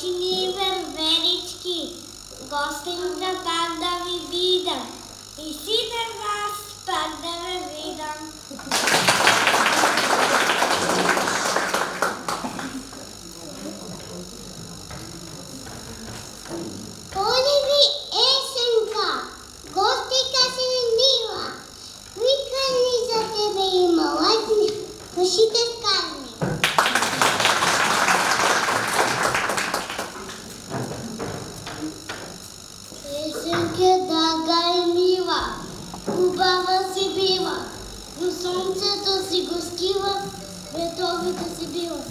Вечни верверички, гостенка пак да ви видам и сидър вас пак да ме видам. Поливи есенка, гостика си мила, викани за тебе и малатни, пушите скарни. Есенка дага и мила, хубава си била, но слънцето си го скива, ветровете си бива.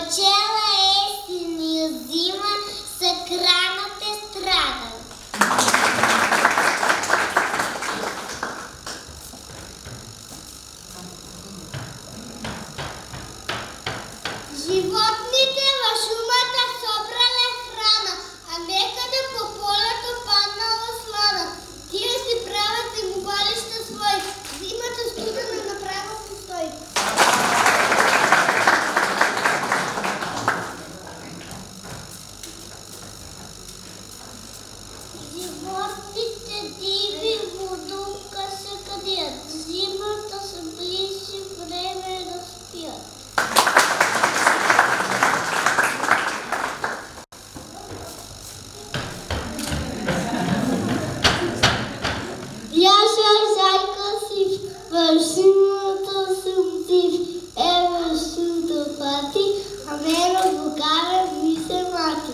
Почела есен и зима, съхранът е страдал. Животните в шумата събрали храна, а некъде по полето паднала слана. Тия си правят игобалища свои, зимата студена направо постой. Животните диви водука се кадият, зимата се ближи, време да спят. Яша зайка си, вършината съм див, вършината пати, а мера богара ми се мати.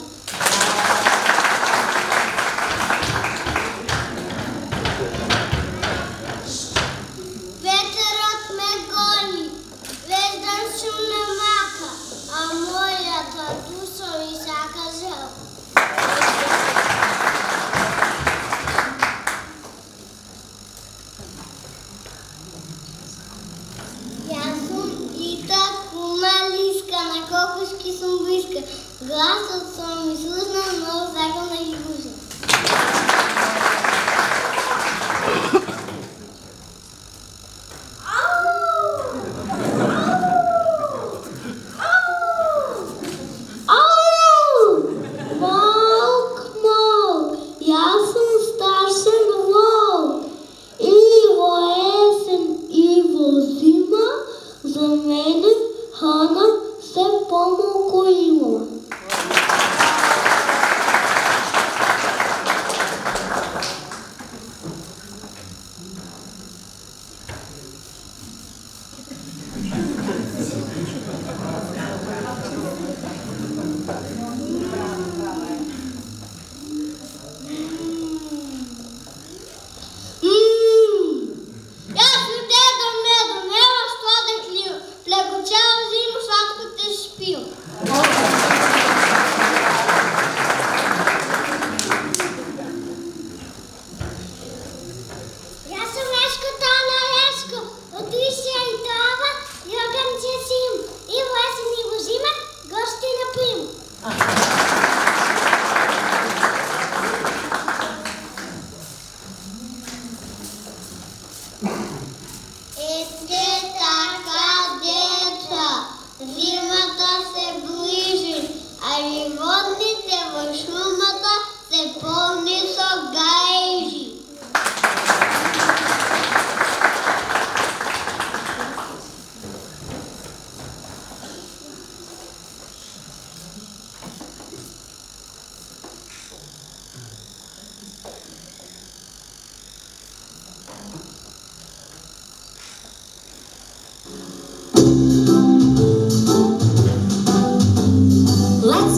Ветерът ме гони, веждан шум ме мака, а моята душа ми сака жал. Аз съм Ита Кумалиска, на кокошки съм близка. Гласът съм ми слушнал, но закъл да ги гуша.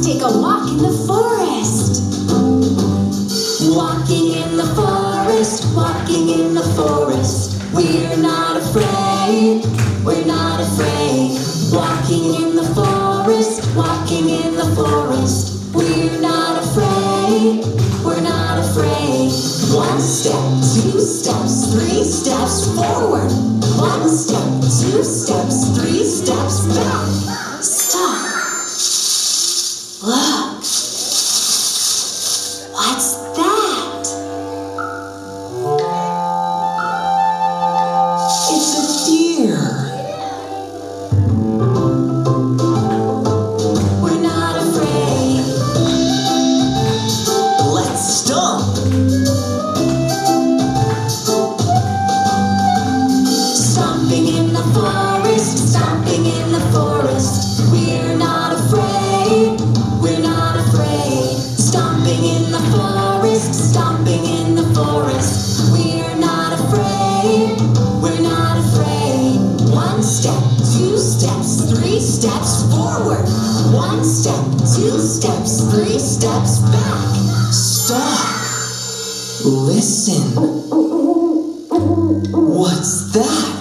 Take a walk in the forest. Walking in the forest, walking in the forest. We're not afraid, we're not afraid. Walking in the forest, walking in the forest. We're not afraid, we're not afraid. One step, two steps, three steps forward. One step, two steps, three steps back. Stop. Look! What's that? It's a deer. We're not afraid. Let's stomp. Stomping in the forest, stomping in the forest. We're not afraid. We're not afraid. Stomping in the forest, stomping in the forest. We're not afraid. We're not afraid. One step, two steps, three steps forward. One step, two steps, three steps back. Stop. Listen. What's that?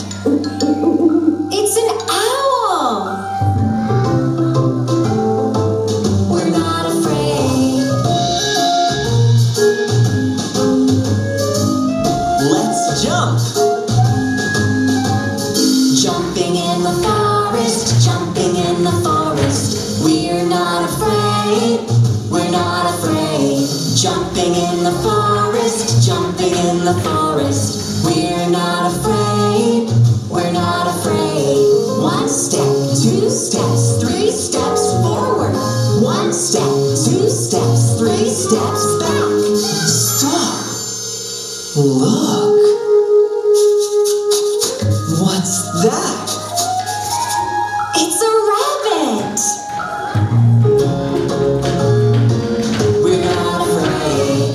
It's an owl. Jumping in the forest, jumping in the forest. We're not afraid, we're not afraid. Jumping in the forest, jumping in the forest. We're not afraid, we're not afraid. One step, two steps, three steps forward. One step, two steps, three steps back. Stop. Look. What's that? It's a rabbit. We're not afraid.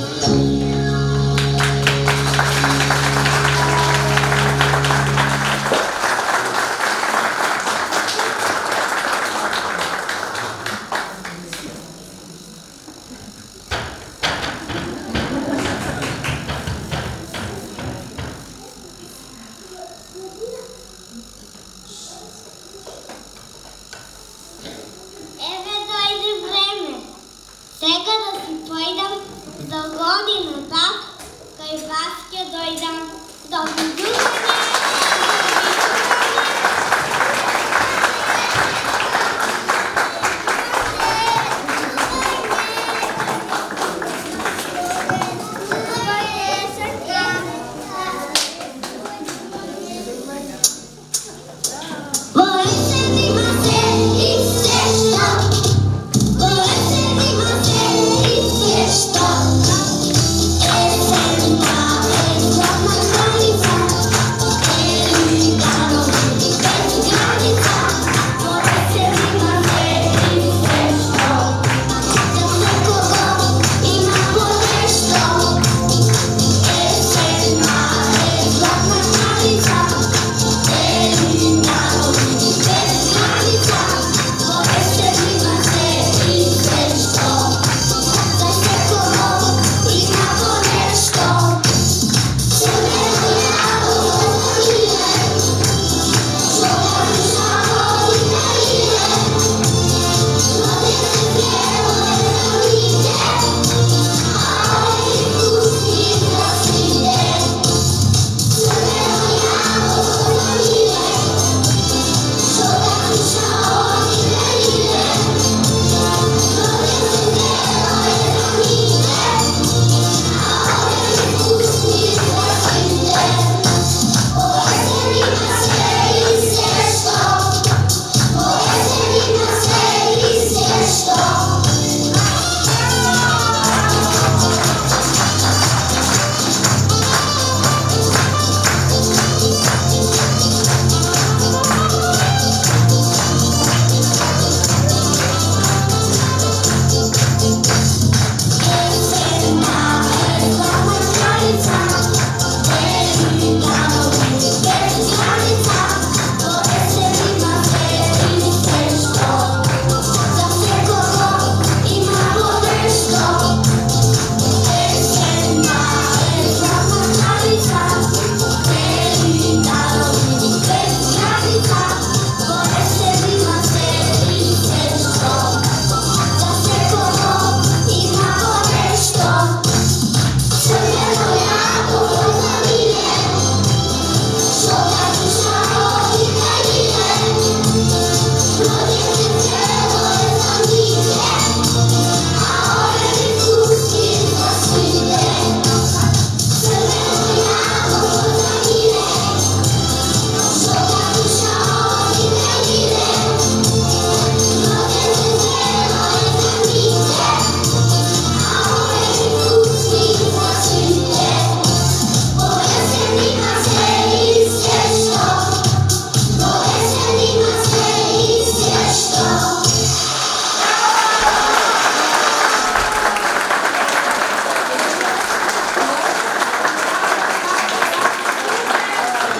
Еве дојде време. Сега да си појдам до година так, кај вас ќе дојдам. До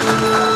Thank you.